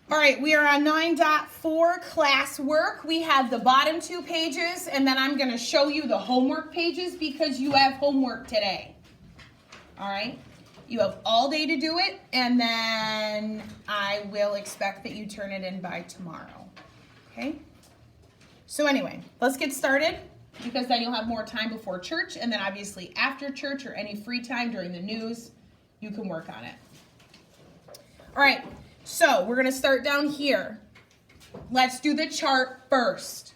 All right, we are on 9.4 classwork. We have the bottom 2 pages, and then I'm going to show you the homework pages because you have homework today. All right, you have all day to do it, and then I will expect that you turn it in by tomorrow. Okay? So anyway, let's get started because then you'll have more time before church, and then obviously after church or any free time during the news, you can work on it. All right. So we're going to start down here. Let's do the chart first.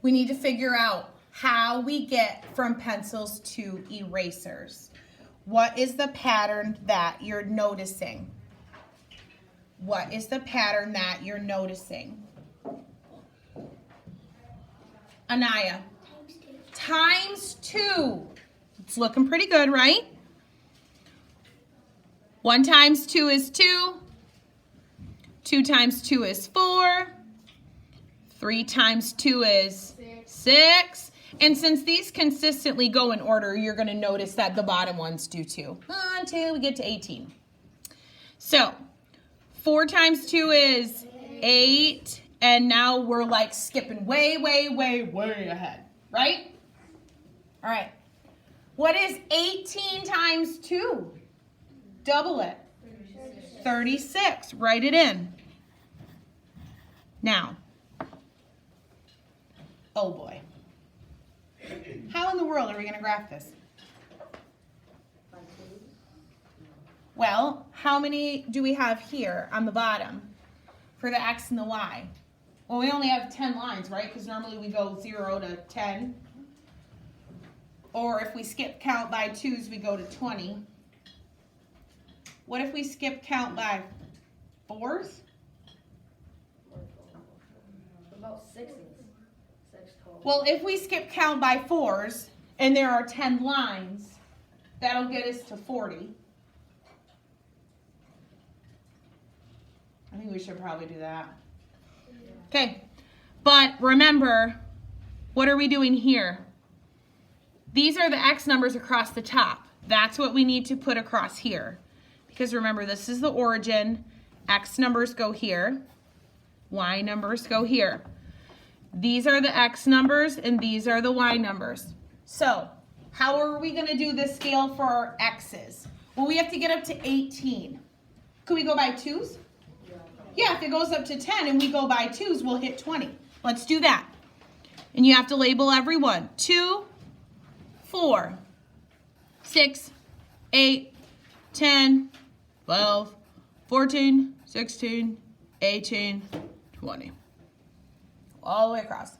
We need to figure out how we get from pencils to erasers. What is the pattern that you're noticing? What is the pattern that you're noticing? Anaya. Times 2. It's looking pretty good, right? 1 times 2 is 2. 2 times 2 is 4. 3 times 2 is 6. And since these consistently go in order, you're going to notice that the bottom ones do too, until we get to 18. So 4 times 2 is 8. And now we're like skipping way ahead, right? All right. What is 18 times 2? Double it. 36. Write it in. Now. Oh boy. How in the world are we going to graph this? Well, how many do we have here on the bottom for the X and the Y? Well, we only have 10 lines, right? Because normally we go 0 to 10. Or if we skip count by 2s, we go to 20. What if we skip count by 4s? About 6 total. Well, if we skip count by 4s and there are 10 lines, that'll get us to 40. I think we should probably do that. Okay, but remember, what are we doing here? These are the X numbers across the top. That's what we need to put across here. Because remember, this is the origin. X numbers go here. Y numbers go here. These are the X numbers, and these are the Y numbers. So, how are we going to do this scale for our X's? Well, we have to get up to 18. Could we go by 2s? Yeah, if it goes up to 10 and we go by 2s, we'll hit 20. Let's do that. And you have to label every one. 2, 4, 6, 8, 10, 12, 14, 16, 18, 20. All the way across.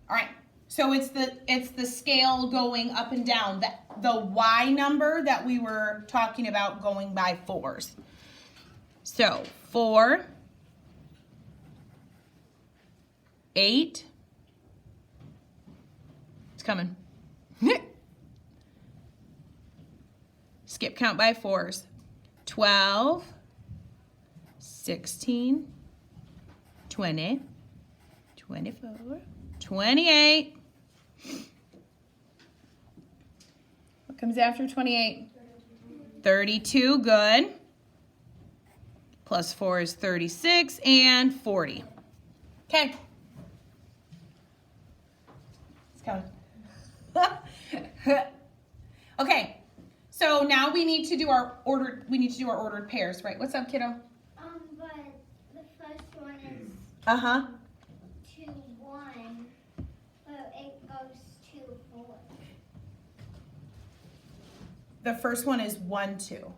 All right. So it's the scale going up and down. The Y number that we were talking about going by 4s. So 4, 8. It's coming. Skip count by 4s. 12, 16, 20, 24, 28. What comes after 28? 32, good. Plus 4 is 36 and 40. Okay. It's coming. Okay. So now we need to do our ordered pairs, right? What's up, kiddo? But the first one is 2, 1, but it goes to 4. The first one is 1, 2.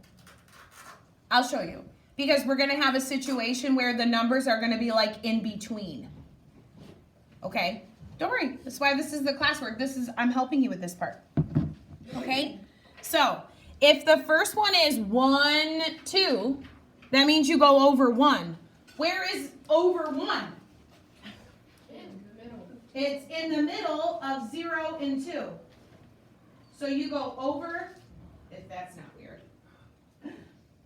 I'll show you. Because we're going to have a situation where the numbers are going to be like in between. Okay? Don't worry. That's why this is the classwork. I'm helping you with this part. Okay? So, if the first one is 1, 2, that means you go over 1. Where is over 1? In the middle. It's in the middle of 0 and 2. So you go over, if that's not weird.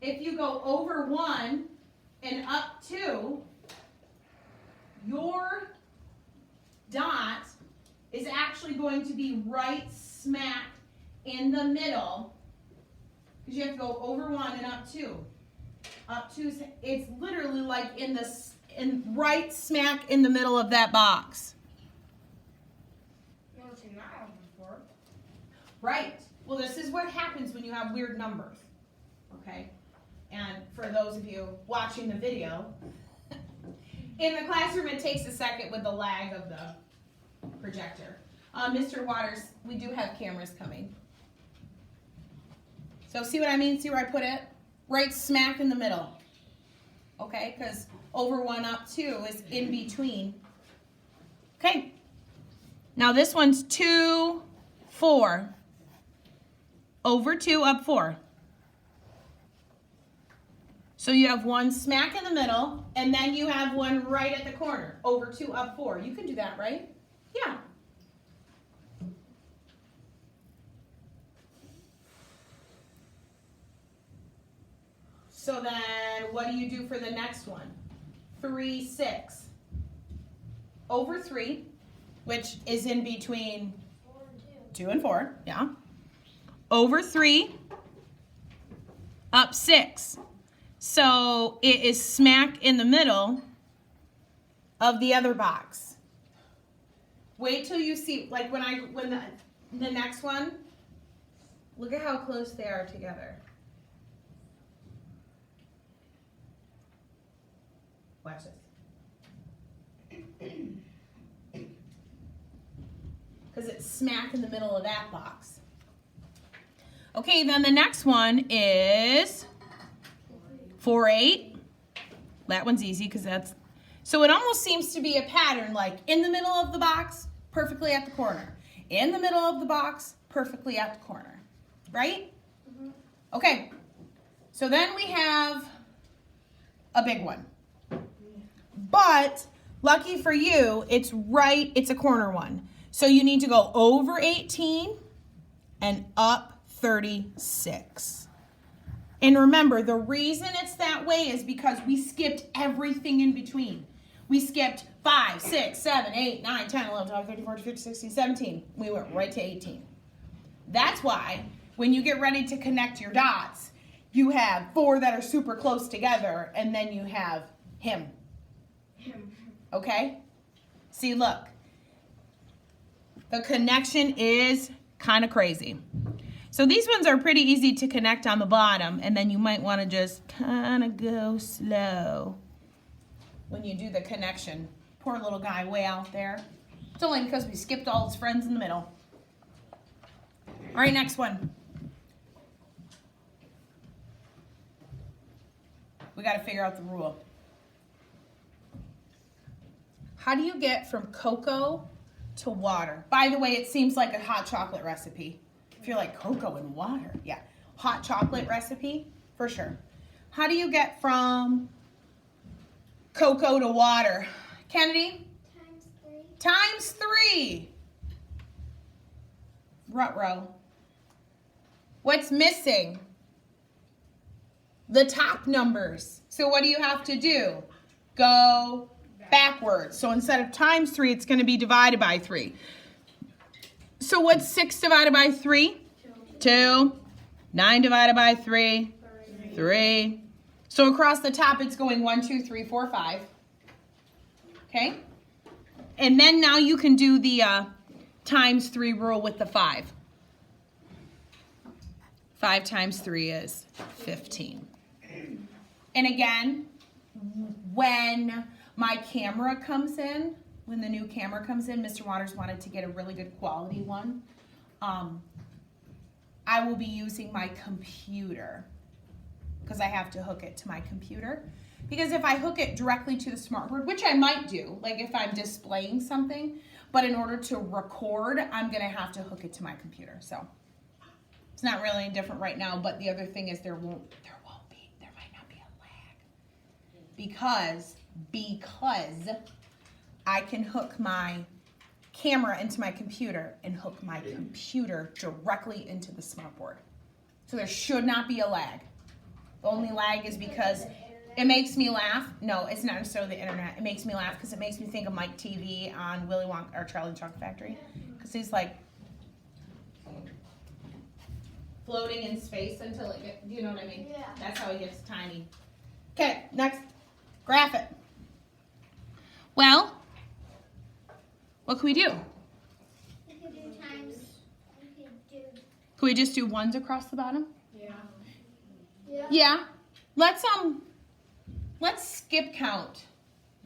If you go over 1 and up 2, your dot is actually going to be right smack in the middle because you have to go over 1 and up 2. Up 2, it's literally like right smack in the middle of that box. Never seen that one before. Right. Well, this is what happens when you have weird numbers. Okay? And for those of you watching the video, in the classroom it takes a second with the lag of the projector. Mr. Waters, we do have cameras coming. So see what I mean? See where I put it? Right smack in the middle. Okay? Because over 1, up 2 is in between. Okay. Now this one's 2, 4. Over 2, up 4. So you have 1 smack in the middle, and then you have 1 right at the corner. Over 2, up 4. You can do that, right? Yeah. So then what do you do for the next one? 3, 6. Over 3, which is in between 4 and 2 and 4, yeah. Over 3, up 6. So it is smack in the middle of the other box. Wait till you see, like when the next one, look at how close they are together. Watch this. Because it's smack in the middle of that box. Okay, then the next one is 4, 8. That one's easy because that's, so it almost seems to be a pattern, like in the middle of the box, perfectly at the corner. In the middle of the box, perfectly at the corner. Right? Mm-hmm. Okay, so then we have a big one. But lucky for you, it's a corner one. So you need to go over 18 and up 36. And remember, the reason it's that way is because we skipped everything in between. We skipped 5, 6, 7, 8, 9, 10, 11, 12, 13, 14, 15, 16, 17. We went right to 18. That's why when you get ready to connect your dots, you have 4 that are super close together, and then you have him. Okay? See, look. The connection is kind of crazy. So these ones are pretty easy to connect on the bottom, and then you might want to just kind of go slow when you do the connection. Poor little guy way out there. It's only because we skipped all his friends in the middle. All right, next one. We got to figure out the rule. How do you get from cocoa to water? By the way, it seems like a hot chocolate recipe. If you're like, cocoa and water, yeah. Hot chocolate recipe, for sure. How do you get from cocoa to water? Kennedy? Times 3. Times 3. Ruh-roh. What's missing? The top numbers. So what do you have to do? Go backwards. So instead of times 3, it's going to be divided by 3. So what's 6 divided by 3? 2. 9 divided by 3? 3. So across the top, it's going 1, 2, 3, 4, 5. Okay? And then now you can do the times 3 rule with the 5. 5 times 3 is 15. And again, when my camera comes in, when the new camera comes in, Mr. Waters wanted to get a really good quality one. I will be using my computer because I have to hook it to my computer. Because if I hook it directly to the smartboard, which I might do, like if I'm displaying something, but in order to record, I'm gonna have to hook it to my computer. So it's not really any different right now, but the other thing is there might not be a lag. Because I can hook my camera into my computer and hook my computer directly into the smartboard. So there should not be a lag. The only lag is because it makes me laugh. No, it's not necessarily the internet. It makes me laugh because it makes me think of Mike TV on Willy Wonka or Charlie and the Chocolate Factory. Because he's like, floating in space until it gets, do you know what I mean? Yeah. That's how it gets tiny. Okay, next, graph it. Well, what can we do? We could do times. We could do. Can we just do ones across the bottom? Yeah. Yeah. Yeah. Let's skip count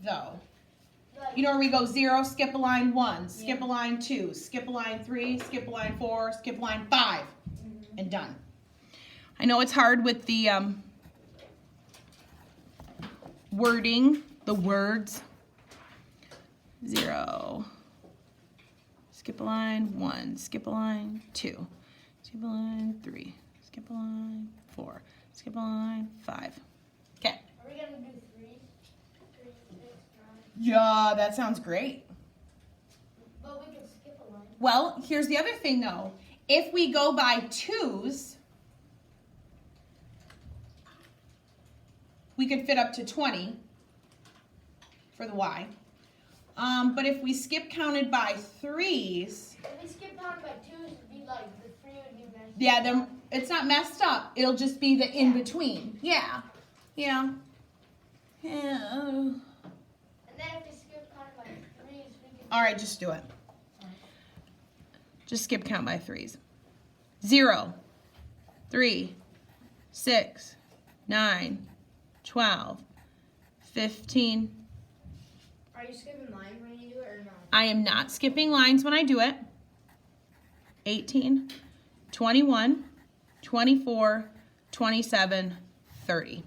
though. Like, You know where we go 0, skip a line 1, skip a line 2, skip a line 3, skip a line 4, skip a line 5, and done. I know it's hard with the wording, the words. 0, skip a line 1, skip a line 2, skip a line 3, skip a line 4, skip a line 5. Okay. Are we gonna do 3? 3, 6, 9. Yeah, that sounds great. But we could skip a line. Well, here's the other thing though. If we go by 2s, we could fit up to 20 for the Y. But if we skip counted by 3s, If we skip down by 2s, it'd be like the 3 would be messed yeah, up. then it's not messed up. It'll just be the in between. Yeah. Yeah. Yeah. And then if we skip counted by 3s, we could. All right, just do it. Just skip count by 3s. 0, 3, 6, 9, 12, 15. Are you skipping lines when you do it or not? I am not skipping lines when I do it. 18, 21, 24, 27, 30.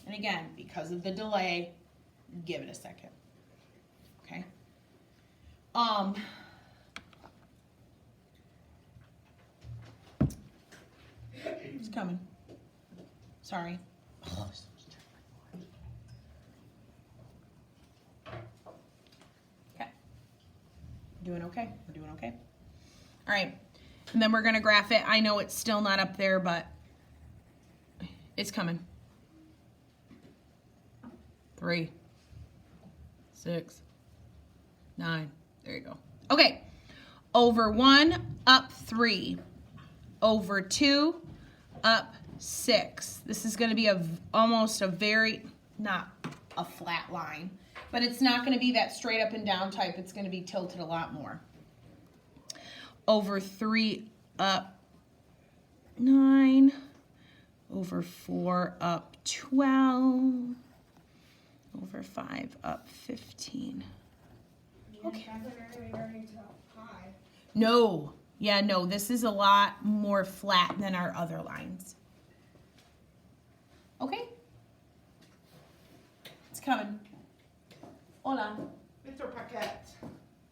And again, because of the delay, give it a second. Okay? It's coming. Sorry. Okay. Doing okay? We're doing okay? All right. And then we're going to graph it. I know it's still not up there, but it's coming. 3, 6, 9. There you go. Okay. Over 1, up 3. Over 2, up 6. This is going to be almost a very, not a flat line, but it's not going to be that straight up and down type. It's going to be tilted a lot more. Over 3, up 9. Over 4, up 12. Over 5, up 15. Okay. No. Yeah, no, this is a lot more flat than our other lines. Okay? It's coming. Hola. Mr. Paquette.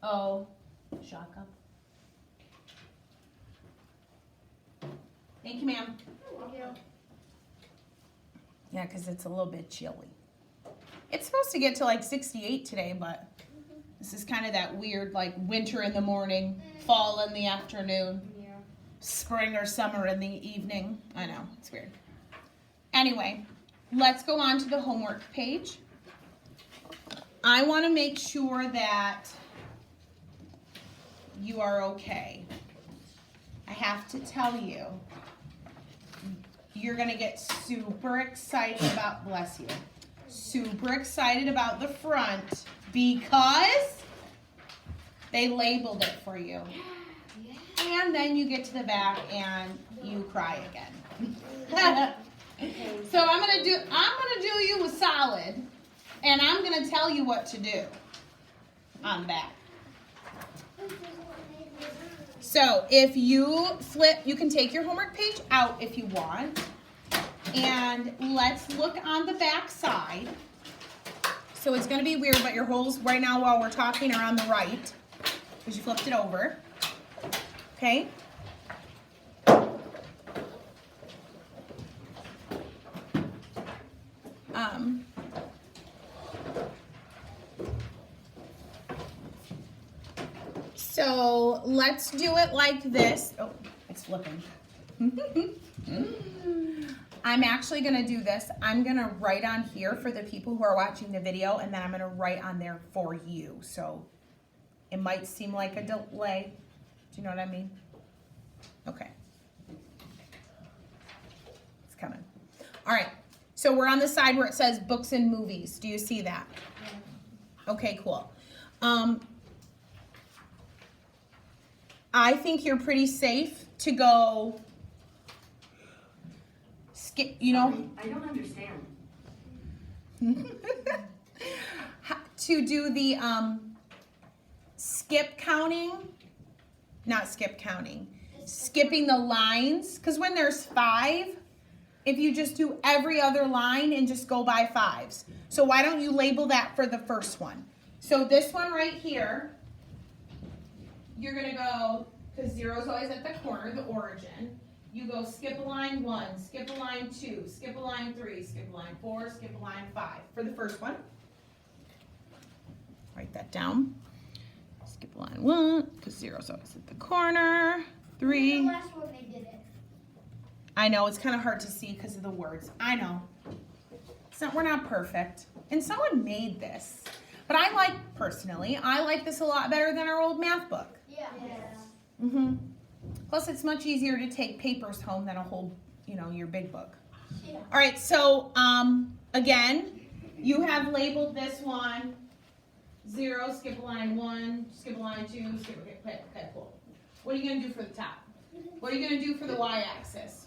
Oh, shaka. Thank you, ma'am. Thank you. Yeah, because it's a little bit chilly. It's supposed to get to like 68 today, but this is kind of that weird like winter in the morning, fall in the afternoon, Yeah. spring or summer in the evening. I know, it's weird. Anyway, let's go on to the homework page. I want to make sure that you are okay. I have to tell you, you're going to get super excited about, bless you, super excited about the front because they labeled it for you. And then you get to the back and you cry again. So I'm gonna do you a solid, and I'm gonna tell you what to do on the back. So if you flip, you can take your homework page out if you want, and let's look on the back side. So it's gonna be weird, but your holes right now while we're talking are on the right because you flipped it over. Okay. So let's do it like this. Oh, it's flipping. I'm actually gonna do this. I'm gonna write on here for the people who are watching the video, and then I'm gonna write on there for you. So it might seem like a delay. Do you know what I mean? Okay. All right, so we're on the side where it says books and movies. Do you see that? Okay, cool. I think you're pretty safe to go skip, you know. I don't understand. To do the skip counting, not skip counting, skipping the lines, because when there's 5, if you just do every other line and just go by 5s. So why don't you label that for the first one? So this one right here, you're gonna go, because 0 is always at the corner, the origin. You go skip a line 1, skip a line 2, skip a line 3, skip a line 4, skip a line 5 for the first one. Write that down. Skip a line 1, because 0 is always at the corner. 3. The last one they did it. I know, it's kind of hard to see because of the words. I know. We're not perfect. And someone made this. But I like this a lot better than our old math book. Yeah. Plus, it's much easier to take papers home than a whole, your big book. Yeah. All right, so again, you have labeled this one 0, skip a line 1, skip a line 2, okay, cool. What are you going to do for the top? What are you going to do for the y-axis?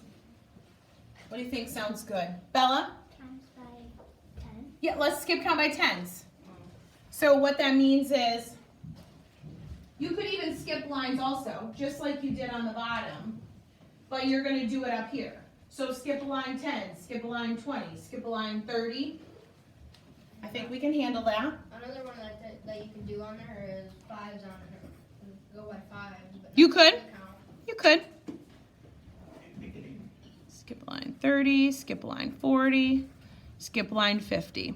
What do you think sounds good? Bella? Times by 10. Yeah, let's skip count by 10s. So what that means is, you could even skip lines also, just like you did on the bottom, but you're going to do it up here. So skip a line 10, skip a line 20, skip a line 30. I think we can handle that. Another one that you can do on there is 5s on it. Go by 5s. But You not could. count. You could. Skip a line 30, skip a line 40, skip a line 50.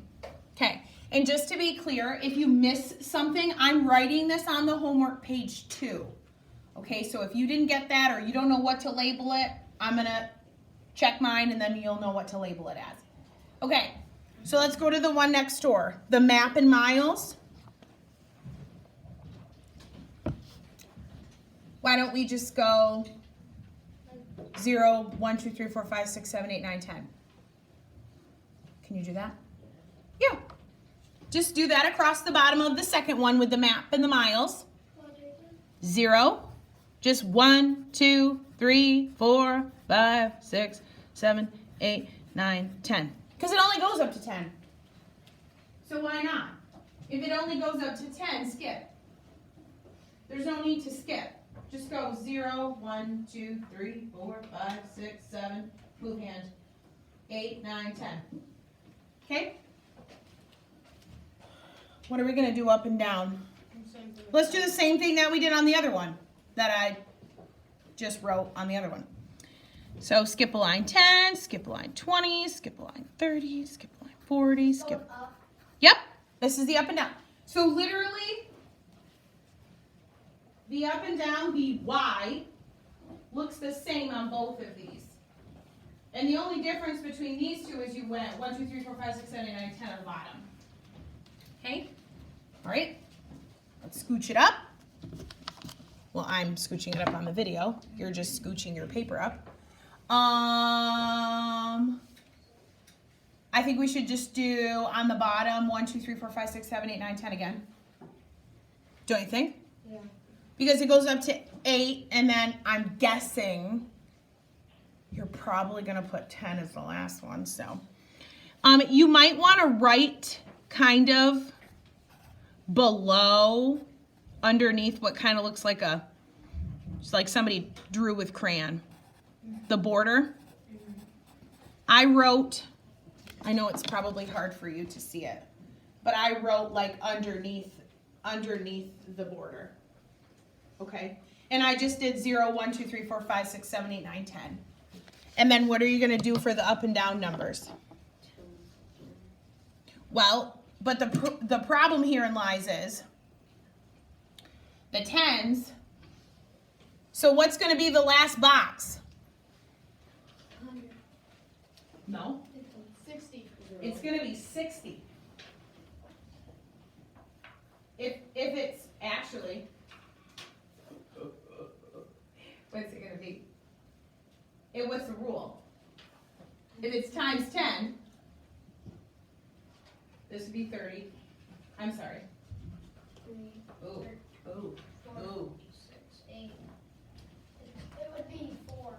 Okay, and just to be clear, if you miss something, I'm writing this on the homework page too. Okay, so if you didn't get that or you don't know what to label it, I'm gonna check mine and then you'll know what to label it as. Okay, so let's go to the one next door, the map in miles. Why don't we just go 0, 1, 2, 3, 4, 5, 6, 7, 8, 9, 10. Can you do that? Yeah. Just do that across the bottom of the second one with the map and the miles. 0. Just 1, 2, 3, 4, 5, 6, 7, 8, 9, 10. Because it only goes up to 10. So why not? If it only goes up to 10, skip. There's no need to skip. Just go 0, 1, 2, 3, 4, 5, 6, 7, move hand, 8, 9, 10. Okay? What are we going to do up and down? Let's do the same thing that we did on the other one that I just wrote on the other one. So skip a line 10, skip a line 20, skip a line 30, skip a line 40, skip. Up. Yep, this is the up and down. So literally, the up and down, the Y, looks the same on both of these. And the only difference between these two is you went 1, 2, 3, 4, 5, 6, 7, 8, 9, 10 on the bottom. Okay? All right. Let's scooch it up. Well, I'm scooching it up on the video. You're just scooching your paper up. I think we should just do on the bottom 1, 2, 3, 4, 5, 6, 7, 8, 9, 10 again. Don't you think? Yeah. Because it goes up to 8, and then I'm guessing you're probably going to put 10 as the last one. So you might want to write kind of below, underneath what kind of looks like just like somebody drew with crayon, the border. I know it's probably hard for you to see it, but I wrote like underneath the border. Okay, and I just did 0, 1, 2, 3, 4, 5, 6, 7, 8, 9, 10. And then what are you going to do for the up and down numbers? Well, but the problem herein lies is the 10s. So what's going to be the last box? 100. No. 60. It's going to be 60. If it's actually, what's it going to be? What's the rule? If it's times 10, this would be 30. I'm sorry. 3, Ooh, ooh, 4, ooh. 6, 8. It would be 4.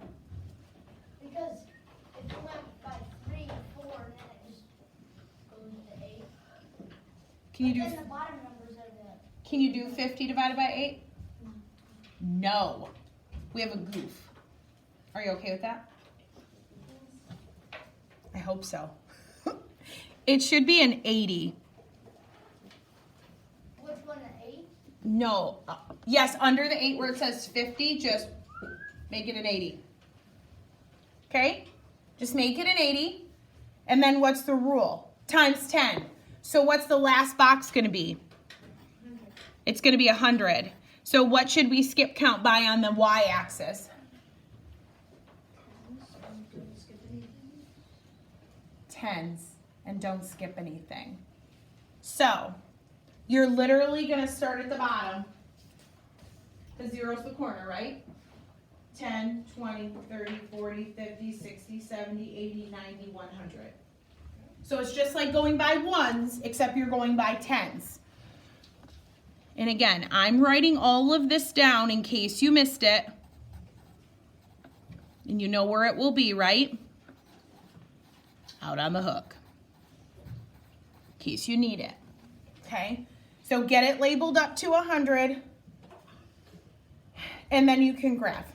Because if you went by 3, 4, and then it just goes to 8. Can you But do then the bottom numbers are the. Can you do 50 divided by 8? No. We have a goof. Are you okay with that? I hope so. It should be an 80. Which one, the 8? No. Yes, under the 8 where it says 50, just make it an 80. Okay? Just make it an 80. And then what's the rule? Times 10. So what's the last box going to be? It's going to be 100. So what should we skip count by on the y-axis? Tens. And don't skip anything. So you're literally going to start at the bottom. The zero's the corner, right? 10, 20, 30, 40, 50, 60, 70, 80, 90, 100. So it's just like going by ones, except you're going by tens. And again, I'm writing all of this down in case you missed it. And you know where it will be, right? Out on the hook. In case you need it. Okay? So get it labeled up to 100. And then you can graph.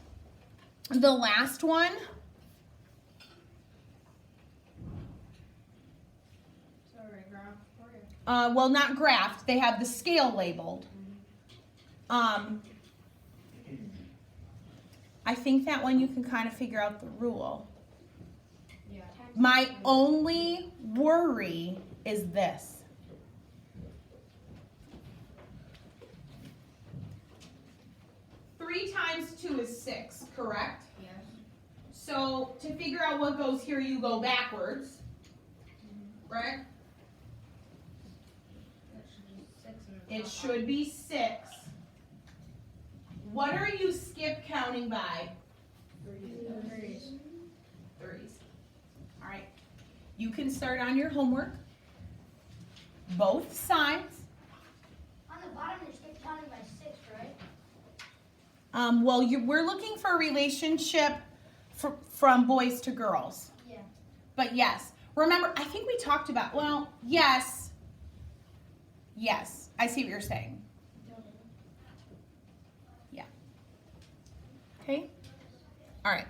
The last one. Sorry, graph for you. Well, not graphed. They have the scale labeled. I think that one you can kind of figure out the rule. Yeah. My only worry is this. Three times 2 is 6, correct? Yes. So to figure out what goes here, you go backwards, right? That should be 6 in the It top should be 6. What are you skip counting by? Threes. 30s. All right. You can start on your homework. Both sides. On the bottom, you're skip counting by 6, right? Well, we're looking for a relationship from boys to girls. Yeah. But yes, remember, I think we talked about, well, yes. Yes, I see what you're saying. Yeah. Okay? All right.